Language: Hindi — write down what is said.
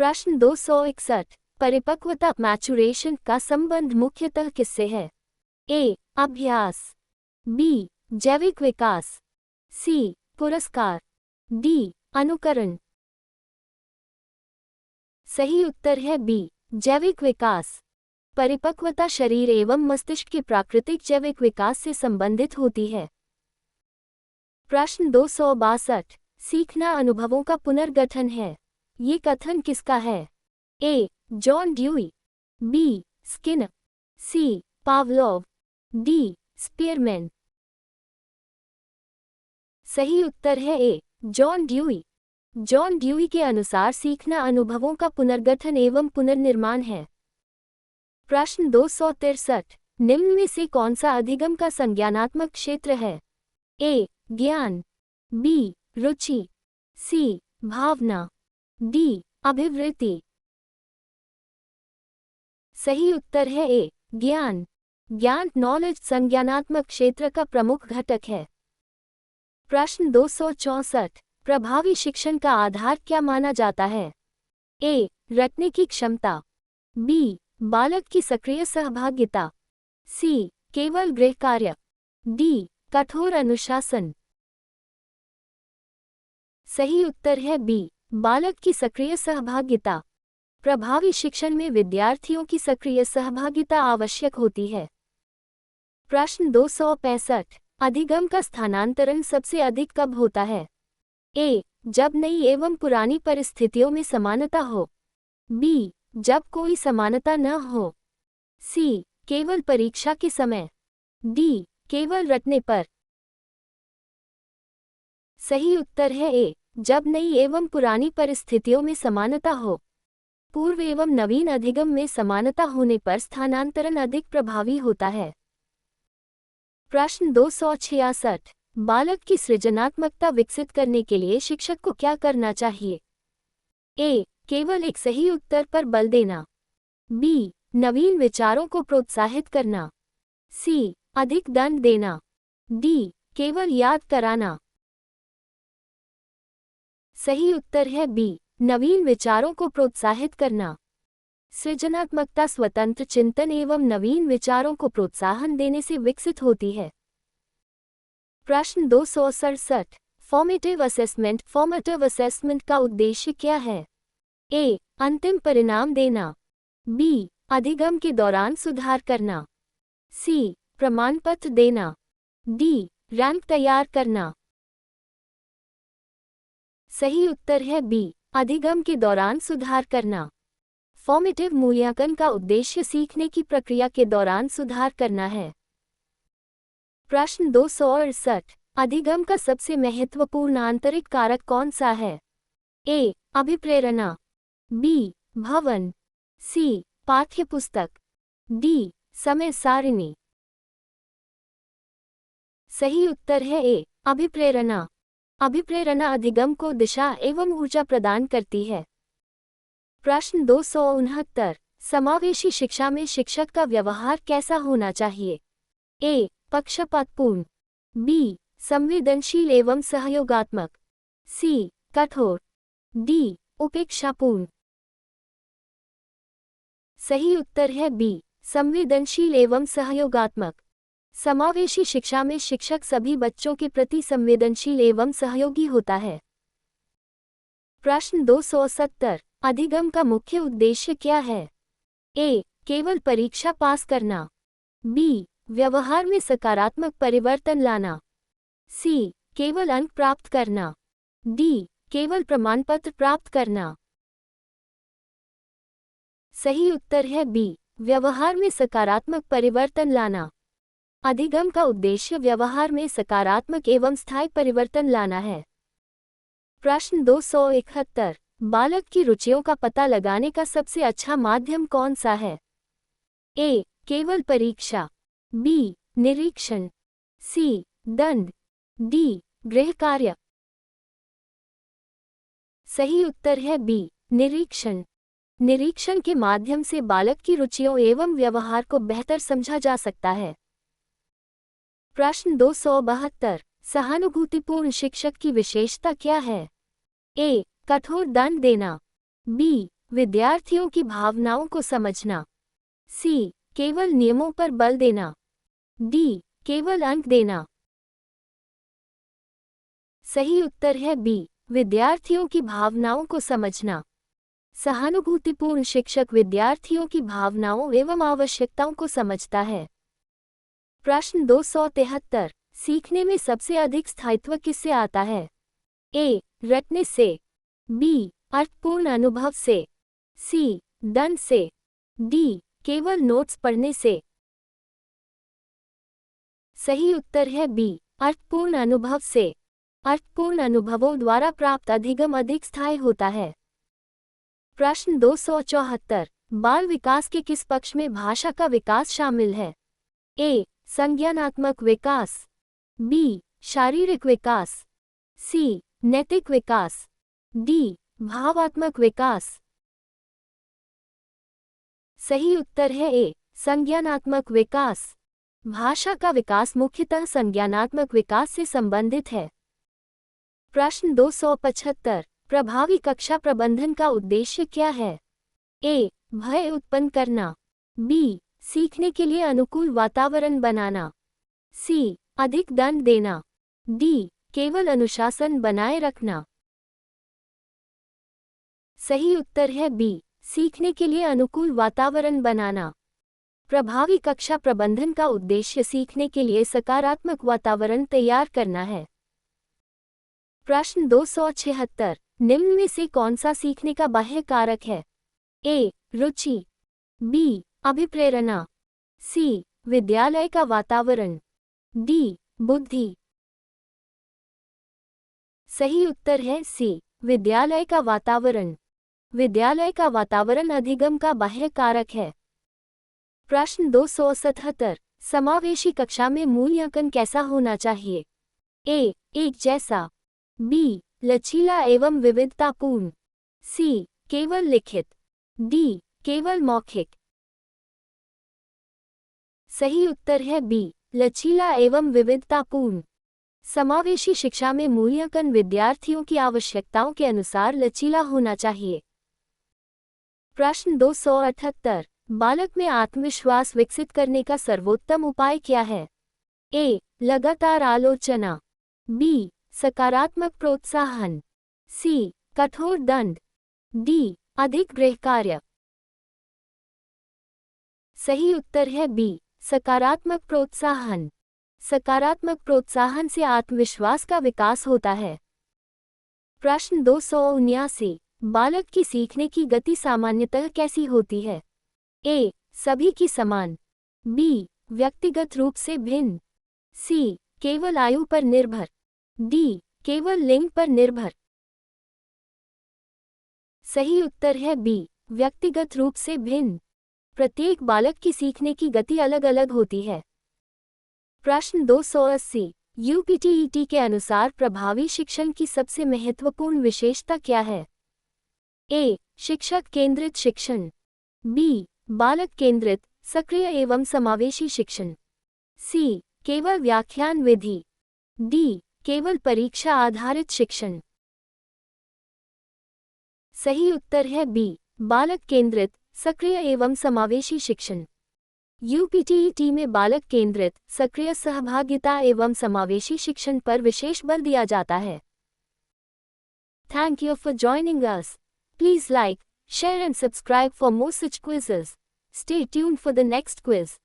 प्रश्न 261। परिपक्वता मैचुरेशन का संबंध मुख्यतः किससे है? ए. अभ्यास, बी. जैविक विकास, सी. पुरस्कार, डी. अनुकरण। सही उत्तर है बी. जैविक विकास। परिपक्वता शरीर एवं मस्तिष्क के प्राकृतिक जैविक विकास से संबंधित होती है। प्रश्न 262। सीखना अनुभवों का पुनर्गठन है। ये कथन किसका है? A. John Dewey, B. Skinner, C. Pavlov, D. Spearman. सही उत्तर है A. John Dewey. John Dewey के अनुसार सीखना अनुभवों का पुनर्गठन एवं पुनर्निर्माण है। प्रश्न 263। निम्न में से कौन सा अधिगम का संज्ञानात्मक क्षेत्र है? ए. ज्ञान, बी. रुचि, सी. भावना, डी. अभिवृत्ति। सही उत्तर है ए. ज्ञान। ज्ञान नॉलेज संज्ञानात्मक क्षेत्र का प्रमुख घटक है। प्रश्न 264। प्रभावी शिक्षण का आधार क्या माना जाता है? ए. रटने की क्षमता, बी. बालक की सक्रिय सहभागिता, सी. केवल गृह कार्य, डी. कठोर अनुशासन। सही उत्तर है बी. बालक की सक्रिय सहभागिता। प्रभावी शिक्षण में विद्यार्थियों की सक्रिय सहभागिता आवश्यक होती है। प्रश्न 265। अधिगम का स्थानांतरण सबसे अधिक कब होता है? ए. जब नई एवं पुरानी परिस्थितियों में समानता हो, बी. जब कोई समानता न हो, सी. केवल परीक्षा के समय, डी. केवल रटने पर। सही उत्तर है ए. जब नई एवं पुरानी परिस्थितियों में समानता हो। पूर्व एवं नवीन अधिगम में समानता होने पर स्थानांतरण अधिक प्रभावी होता है। प्रश्न 266। बालक की सृजनात्मकता विकसित करने के लिए शिक्षक को क्या करना चाहिए? ए. केवल एक सही उत्तर पर बल देना, बी. नवीन विचारों को प्रोत्साहित करना, सी. अधिक दंड देना, डी. केवल याद कराना। सही उत्तर है बी. नवीन विचारों को प्रोत्साहित करना। सृजनात्मकता स्वतंत्र चिंतन एवं नवीन विचारों को प्रोत्साहन देने से विकसित होती है। प्रश्न 267। Formative assessment. फॉर्मेटिव असेसमेंट का उद्देश्य क्या है? ए. अंतिम परिणाम देना, बी. अधिगम के दौरान सुधार करना, सी. प्रमाण पत्र देना, डी. रैंक तैयार करना। सही उत्तर है बी. अधिगम के दौरान सुधार करना। फॉर्मेटिव मूल्यांकन का उद्देश्य सीखने की प्रक्रिया के दौरान सुधार करना है। प्रश्न 268। अधिगम का सबसे महत्वपूर्ण आंतरिक कारक कौन सा है? ए. अभिप्रेरणा, बी. भवन, सी. पाठ्यपुस्तक, डी. समय सारिणी। सही उत्तर है ए. अभिप्रेरणा। अभिप्रेरणा अधिगम को दिशा एवं ऊर्जा प्रदान करती है। प्रश्न 269। समावेशी शिक्षा में शिक्षक का व्यवहार कैसा होना चाहिए? ए. पक्षपातपूर्ण, बी. संवेदनशील एवं सहयोगात्मक, सी. कठोर, डी. उपेक्षापूर्ण। सही उत्तर है बी. संवेदनशील एवं सहयोगात्मक। समावेशी शिक्षा में शिक्षक सभी बच्चों के प्रति संवेदनशील एवं सहयोगी होता है। प्रश्न 270। अधिगम का मुख्य उद्देश्य क्या है? ए. केवल परीक्षा पास करना, बी. व्यवहार में सकारात्मक परिवर्तन लाना, सी. केवल अंक प्राप्त करना, डी. केवल प्रमाण पत्र प्राप्त करना। सही उत्तर है बी. व्यवहार में सकारात्मक परिवर्तन लाना। अधिगम का उद्देश्य व्यवहार में सकारात्मक एवं स्थायी परिवर्तन लाना है। प्रश्न 271। बालक की रुचियों का पता लगाने का सबसे अच्छा माध्यम कौन सा है? ए. केवल परीक्षा, बी. निरीक्षण, सी. दंड, डी. गृह कार्य। सही उत्तर है बी. निरीक्षण। निरीक्षण के माध्यम से बालक की रुचियों एवं व्यवहार को बेहतर समझा जा सकता है। प्रश्न 272। सहानुभूतिपूर्ण शिक्षक की विशेषता क्या है? ए. कठोर दंड देना, बी. विद्यार्थियों की भावनाओं को समझना। सी, केवल नियमों पर बल देना। डी, केवल अंक देना। सही उत्तर है बी, विद्यार्थियों की भावनाओं को समझना। सहानुभूतिपूर्ण शिक्षक विद्यार्थियों की भावनाओं एवं आवश्यकताओं को समझता है। प्रश्न 273, सीखने में सबसे अधिक स्थायित्व किससे आता है? ए, रटने से। बी, अर्थपूर्ण अनुभव से। सी, दंड से। डी, केवल नोट्स पढ़ने से। सही उत्तर है बी, अर्थपूर्ण अनुभव से। अर्थपूर्ण अनुभवों द्वारा प्राप्त अधिगम अधिक स्थायी होता है। प्रश्न 274, बाल विकास के किस पक्ष में भाषा का विकास शामिल है? ए, संज्ञानात्मक विकास। बी, शारीरिक विकास। सी, नैतिक विकास। डी, भावात्मक विकास। सही उत्तर है ए, संज्ञानात्मक विकास। भाषा का विकास मुख्यतः संज्ञानात्मक विकास से संबंधित है। प्रश्न 275, प्रभावी कक्षा प्रबंधन का उद्देश्य क्या है? ए, भय उत्पन्न करना। बी, सीखने के लिए अनुकूल वातावरण बनाना। सी, अधिक दंड देना। डी, केवल अनुशासन बनाए रखना। सही उत्तर है बी, सीखने के लिए अनुकूल वातावरण बनाना। प्रभावी कक्षा प्रबंधन का उद्देश्य सीखने के लिए सकारात्मक वातावरण तैयार करना है। प्रश्न 276, निम्न में से कौन सा सीखने का बाह्य कारक है? ए, रुचि। बी, अभिप्रेरणा। सी, विद्यालय का वातावरण। डी, बुद्धि। सही उत्तर है सी, विद्यालय का वातावरण। विद्यालय का वातावरण अधिगम का बाह्य कारक है। प्रश्न 277, समावेशी कक्षा में मूल्यांकन कैसा होना चाहिए? ए, एक जैसा। बी, लचीला एवं विविधतापूर्ण। सी, केवल लिखित। डी, केवल मौखिक। सही उत्तर है बी, लचीला एवं विविधतापूर्ण। समावेशी शिक्षा में मूल्यांकन विद्यार्थियों की आवश्यकताओं के अनुसार लचीला होना चाहिए। प्रश्न 278, बालक में आत्मविश्वास विकसित करने का सर्वोत्तम उपाय क्या है? ए, लगातार आलोचना। बी, सकारात्मक प्रोत्साहन। सी, कठोर दंड। डी, अधिक गृहकार्य। सही उत्तर है बी, सकारात्मक प्रोत्साहन। सकारात्मक प्रोत्साहन से आत्मविश्वास का विकास होता है। प्रश्न 279, बालक की सीखने की गति सामान्यतः कैसी होती है? ए, सभी की समान। बी, व्यक्तिगत रूप से भिन्न। सी, केवल आयु पर निर्भर। डी, केवल लिंग पर निर्भर। सही उत्तर है बी, व्यक्तिगत रूप से भिन्न। प्रत्येक बालक की सीखने की गति अलग अलग होती है। प्रश्न 280, यूपीटीईटी के अनुसार प्रभावी शिक्षण की सबसे महत्वपूर्ण विशेषता क्या है? ए, शिक्षक केंद्रित शिक्षण। बी, बालक केंद्रित, सक्रिय एवं समावेशी शिक्षण। सी, केवल व्याख्यान विधि। डी, केवल परीक्षा आधारित शिक्षण। सही उत्तर है बी, बालक केंद्रित, सक्रिय एवं समावेशी शिक्षण। यूपीटीईटी में बालक केंद्रित, सक्रिय सहभागिता एवं समावेशी शिक्षण पर विशेष बल दिया जाता है। Thank you for joining us. Please like, share and subscribe for more such quizzes. Stay tuned for the next quiz.